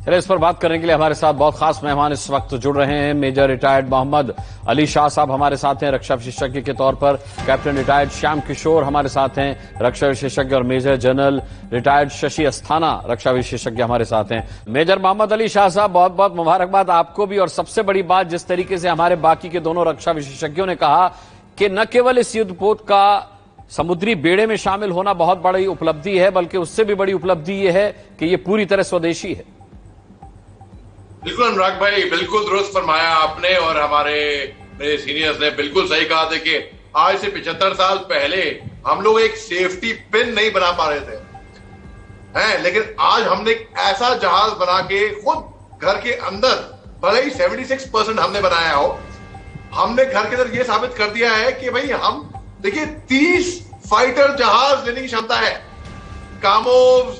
चलिए, इस पर बात करने के लिए हमारे साथ बहुत खास मेहमान इस वक्त जुड़ रहे हैं। मेजर रिटायर्ड मोहम्मद अली शाह साहब हमारे साथ हैं रक्षा विशेषज्ञ के तौर पर। कैप्टन रिटायर्ड श्याम किशोर हमारे साथ हैं रक्षा विशेषज्ञ, और major general retired Shashi Asthana रक्षा विशेषज्ञ हमारे साथ हैं। मेजर मोहम्मद अली शाह साहब, बहुत बहुत मुबारकबाद आपको भी। और सबसे बड़ी बात, जिस तरीके से हमारे बाकी के दोनों रक्षा विशेषज्ञों ने कहा कि न केवल इस युद्धपोत का समुद्री बेड़े में शामिल होना बहुत बड़ी उपलब्धि है, बल्कि उससे भी बड़ी उपलब्धि यह है कि ये पूरी तरह स्वदेशी है। बिल्कुल अनुराग भाई, बिल्कुल दुरुस्त फरमाया आपने, और हमारे मेरे सीनियर्स ने बिल्कुल सही कहा। देखिए, आज से 75 साल पहले हम लोग एक सेफ्टी पिन नहीं बना पा रहे थे, लेकिन आज हमने एक ऐसा जहाज बना के खुद घर के अंदर, भले ही 76% हमने बनाया हो, हमने घर के अंदर ये साबित कर दिया है कि भाई हम, देखिए 30 फाइटर जहाज लेने की क्षमता है। कामोव्स,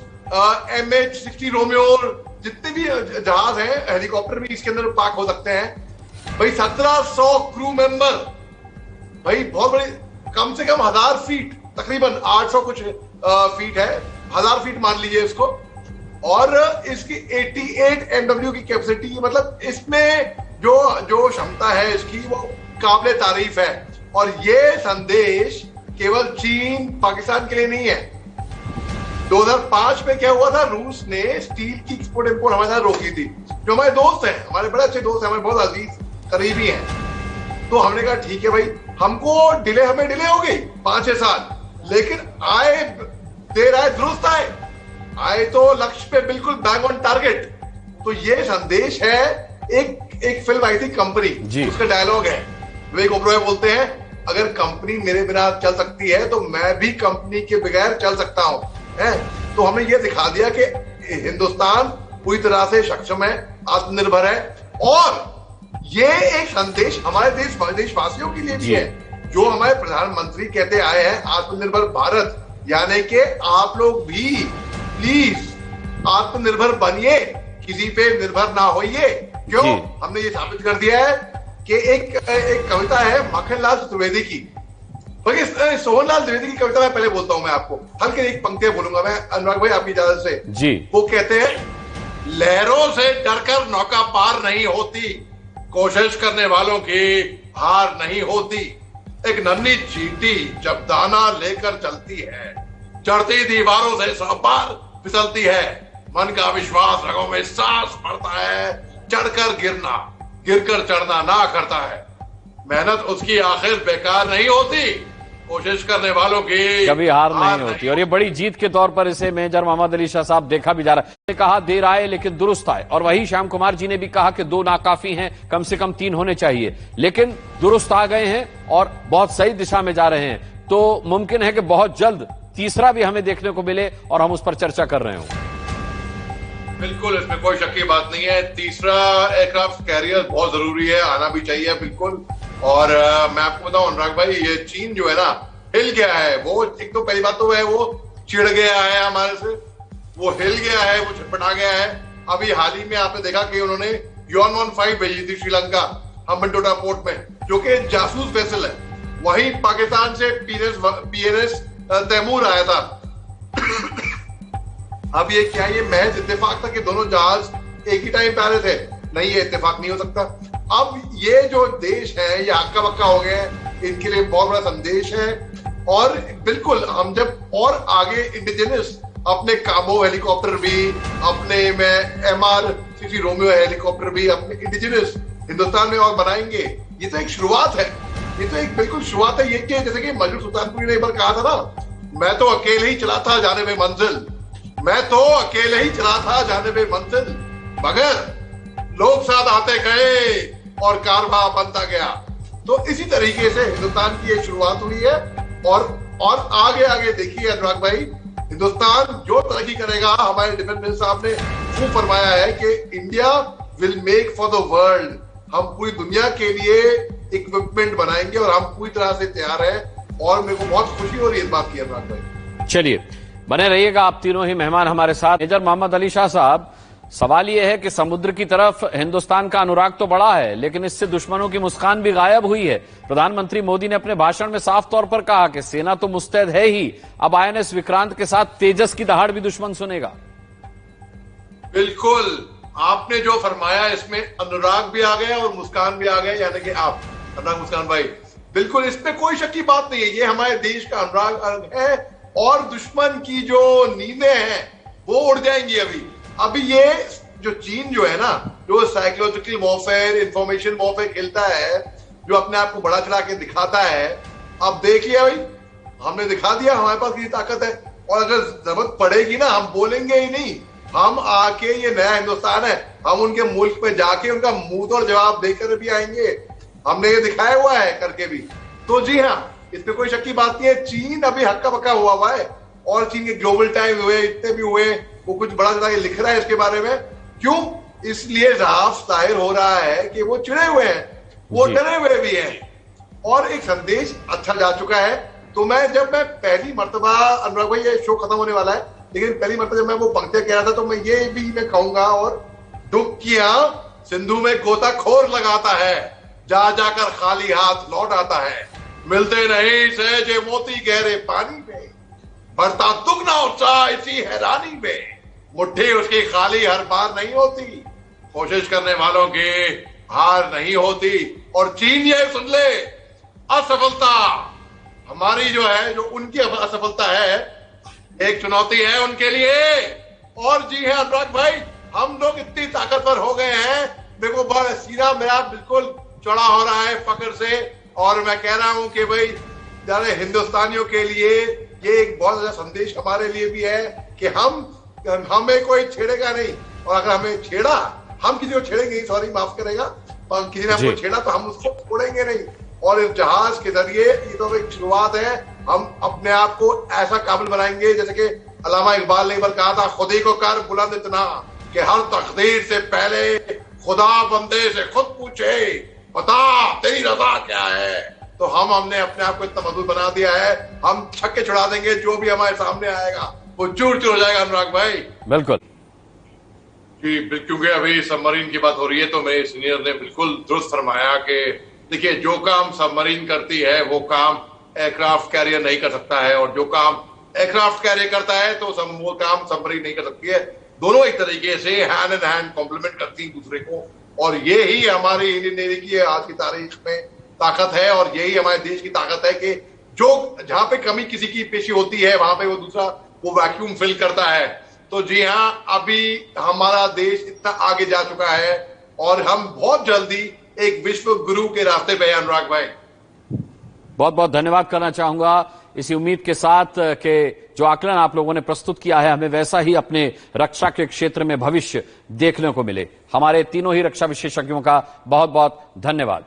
MH-60 रोमियो, जितने भी जहाज हैं, हेलीकॉप्टर भी इसके अंदर पार्क हो सकते हैं। भाई 1700 क्रू मेंबर, भाई बहुत बड़ी, कम से कम 1000 फीट, तकरीबन 800 कुछ फीट है, 1000 फीट मान लीजिए इसको। और इसकी 88 MW की कैपेसिटी, मतलब इसमें जो क्षमता है इसकी, वो काबिले तारीफ है। और ये संदेश केवल चीन पाकिस्तान के लिए नहीं है। 2005 में क्या हुआ था, रूस ने स्टील की एक्सपोर्ट इंपोर्ट हमारे साथ रोकी थी। जो हमारे दोस्त हैं, हमारे बड़े अच्छे दोस्त हैं, हमारे बहुत अजीज करीबी हैं, तो हमने कहा ठीक है भाई, हमको हमें डिले हो गई 5-6 साल, लेकिन आए देर आए दुरुस्त आए तो लक्ष्य पे बिल्कुल बैंग ऑन टारगेट। तो ये संदेश है। एक फिल्म आई थी कंपनी, उसका डायलॉग है, विवेक ओबरॉय बोलते हैं, अगर कंपनी मेरे बिना चल सकती है तो मैं भी कंपनी के बगैर चल सकता हूं। तो हमने ये दिखा दिया कि हिंदुस्तान पूरी तरह से सक्षम है, आत्मनिर्भर है। और ये एक संदेश हमारे देशवासियों के लिए भी है, जो हमारे प्रधानमंत्री कहते आए हैं, आत्मनिर्भर भारत, यानी कि आप लोग भी प्लीज आत्मनिर्भर बनिए, किसी पे निर्भर ना होइए। क्यों? हमने ये साबित कर दिया है कि एक कविता है मक्खनलाल चतुर्वेदी की, सोहनलाल द्विवेदी की कविता मैं पहले बोलता हूं, मैं आपको हल्के एक पंक्तियां बोलूंगा मैं, अनुराग भाई आपकी इजाजत से जी। वो कहते हैं, लहरों से डरकर नौका पार नहीं होती, कोशिश करने वालों की हार नहीं होती। एक नन्ही चींटी जब दाना लेकर चलती है, चढ़ती दीवारों से 100 बार फिसलती है। मन का विश्वास रगों में सांस भरता है, चढ़कर गिरकर चढ़ना ना करता है। मेहनत उसकी आखिर बेकार नहीं होती, कोशिश करने वालों की कभी हार नहीं होती। और ये बड़ी जीत के तौर पर इसे मेजर मोहम्मद अली शाह साहब देखा भी जा रहा है। कहा देर आए लेकिन दुरुस्त आए, और वही श्याम कुमार जी ने भी कहा कि 2 नाकाफी हैं, कम से कम 3 होने चाहिए, लेकिन दुरुस्त आ गए हैं और बहुत सही दिशा में जा रहे हैं। तो मुमकिन है कि बहुत जल्द तीसरा भी हमें देखने को मिले और हम उस पर चर्चा कर रहे हों। बिल्कुल, इसमें कोई शक की बात नहीं है। तीसरा एयरक्राफ्ट कैरियर बहुत जरूरी है, आना भी चाहिए बिल्कुल। और मैं आपको बताऊं अनुराग भाई, ये चीन जो है ना, हिल गया है। वो एक तो पहली बात तो है, वो चिढ़ गया है हमारे से, वो हिल गया है, वो छटपटा गया है। अभी हाल ही में आपने देखा कि उन्होंने YON-15 भेजी थी श्रीलंका, हम्बनटोटा पोर्ट में, जो कि जासूस वेसल है। वहीं पाकिस्तान से PNS तैमूर आया था। अब ये क्या, ये महज इत्तेफाक था कि दोनों जहाज एक ही टाइम पे आ रहे थे? नहीं, ये इत्तेफाक नहीं हो सकता। अब ये जो देश है, ये हक्का बक्का हो गए, इनके लिए बहुत बड़ा संदेश है। और बिल्कुल हम जब और आगे इंडिजिनस अपने कामो हेलीकॉप्टर भी, अपने में MR-60 रोमियो हेलीकॉप्टर भी अपने इंडिजिनस हिंदुस्तान में और बनाएंगे। ये तो एक शुरुआत है, ये तो एक बिल्कुल शुरुआत है। ये कि जैसे कि मजरूर सुल्तानपुरी ने एक बार कहा था ना, मैं तो अकेले ही चला था जाने में मंजिल, मैं तो अकेले ही चला था जाने में मंजिल, मगर लोग साथ आते गए और कारवां बनता गया। तो इसी तरीके से हिंदुस्तान की ये शुरुआत हुई है। और आगे देखिए अनुराग भाई, हिंदुस्तान जो तरक्की करेगा, हमारे डिफेंस मिनिस्टर साहब ने खूब फरमाया है कि India will make for the world, हम पूरी दुनिया के लिए इक्विपमेंट बनाएंगे और हम पूरी तरह से तैयार हैं। और मेरे को बहुत खुशी हो रही है इस बात की अनुराग भाई। चलिए, बने रहिएगा आप तीनों ही मेहमान हमारे साथ। मेजर मोहम्मद अली शाह साहब, सवाल यह है कि समुद्र की तरफ हिंदुस्तान का अनुराग तो बढ़ा है, लेकिन इससे दुश्मनों की मुस्कान भी गायब हुई है। प्रधानमंत्री मोदी ने अपने भाषण में साफ तौर पर कहा कि सेना तो मुस्तैद है ही, अब INS विक्रांत के साथ तेजस की दहाड़ भी दुश्मन सुनेगा। बिल्कुल, आपने जो फरमाया इसमें अनुराग भी आ गया और मुस्कान भी आ गए, यानी कि आप अनुराग मुस्कान भाई, बिल्कुल इसमें कोई शक की बात नहीं है। ये हमारे देश का अनुराग है और दुश्मन की जो नींदें हैं वो उड़ जाएंगी। अभी ये जो चीन जो है ना, जो साइकोलॉजिकल वॉरफेयर, इंफॉर्मेशन वॉरफेयर खेलता है, जो अपने आप को बड़ा चढ़ा के दिखाता है, अब देख लिया भाई, हमने दिखा दिया हमारे पास कितनी ताकत है। और अगर जरूरत पड़ेगी ना, हम बोलेंगे ही नहीं, हम आके, ये नया हिंदुस्तान है, हम उनके मुल्क में जाके उनका मुंह तोड़ जवाब देकर भी आएंगे। हमने ये दिखाया हुआ है करके भी। तो जी हाँ, इसमें कोई शक की बात नहीं है। चीन अभी हक्का बक्का हुआ है और चीन के ग्लोबल टाइम्स हुए, इतने भी हुए, वो कुछ बड़ा ज्यादा लिख रहा है इसके बारे में। क्यों? इसलिए साफ जाहिर हो रहा है कि वो चिड़े हुए हैं, वो डरे हुए भी हैं और एक संदेश अच्छा जा चुका है। तो जब मैं पहली मर्तबा, अनुराग भाई ये शो खत्म होने वाला है, लेकिन पहली मर्तबा जब मैं वो पंक्तियां कह रहा था, तो मैं ये भी मैं कहूंगा, और दुख किया सिंधु में गोताखोर लगाता है, जा जाकर खाली हाथ लौट आता है, मिलते नहीं सहजे मोती गहरे पानी में, बढ़ता दुगना उत्साह इसी हैरानी में, मुट्ठी उसकी खाली हर बार नहीं होती, कोशिश करने वालों की हार नहीं होती। और चीन ये सुन ले, असफलता हमारी जो है, जो उनकी असफलता है, एक चुनौती है उनके लिए। और जी है अनुराग भाई, हम लोग इतनी ताकतवर हो गए हैं, देखो सीना मेरा बिल्कुल चौड़ा हो रहा है फक्र से। और मैं कह रहा हूं कि भाई सारे हिंदुस्तानियों के लिए ये एक बहुत अच्छा संदेश हमारे लिए भी है कि हमें कोई छेड़ेगा नहीं, और अगर हमें छेड़ा, हम किसी को छेड़ेंगे नहीं, सॉरी माफ करेगा, पर किसी ने हमको छेड़ा तो हम उसको छोड़ेंगे नहीं। और इस जहाज के जरिए ये तो एक शुरुआत है, हम अपने आप को ऐसा काबिल बनाएंगे, जैसे कि अल्लामा इकबाल ने कहा था, खुद ही को कर बुलंद इतना कि हर तकदीर से पहले खुदा बंदे से खुद पूछे, बता तेरी रजा क्या है। तो हमने अपने आप को इतना मजबूत बना दिया है, हम छक्के छुड़ा देंगे, जो भी हमारे सामने आएगा वो चूर चूर हो जाएगा। अनुराग भाई बिल्कुल, क्योंकि अभी सबमरीन की बात हो रही है, तो मेरे सीनियर ने बिल्कुल दुरुस्त फरमाया कि देखिए, जो काम सबमरीन करती है वो काम एयरक्राफ्ट कैरियर नहीं कर सकता है, और जो काम एयरक्राफ्ट कैरियर करता है तो वो काम सबमरीन नहीं कर सकती है। दोनों एक तरीके से हैंड इन हैंड कॉम्प्लीमेंट करती हैं दूसरे को, और ये ही हमारी इंडियन नेवी की आज की तारीख में ताकत है, और यही हमारे देश की ताकत है कि जो जहां पे कमी किसी की पेशी होती है, वहां पे वो दूसरा वो वैक्यूम फिल करता है। तो जी हाँ, अभी हमारा देश इतना आगे जा चुका है और हम बहुत जल्दी एक विश्व गुरु के रास्ते पे है। अनुराग भाई बहुत बहुत धन्यवाद करना चाहूंगा इसी उम्मीद के साथ कि जो आकलन आप लोगों ने प्रस्तुत किया है, हमें वैसा ही अपने रक्षा के क्षेत्र में भविष्य देखने को मिले। हमारे तीनों ही रक्षा विशेषज्ञों का बहुत बहुत धन्यवाद।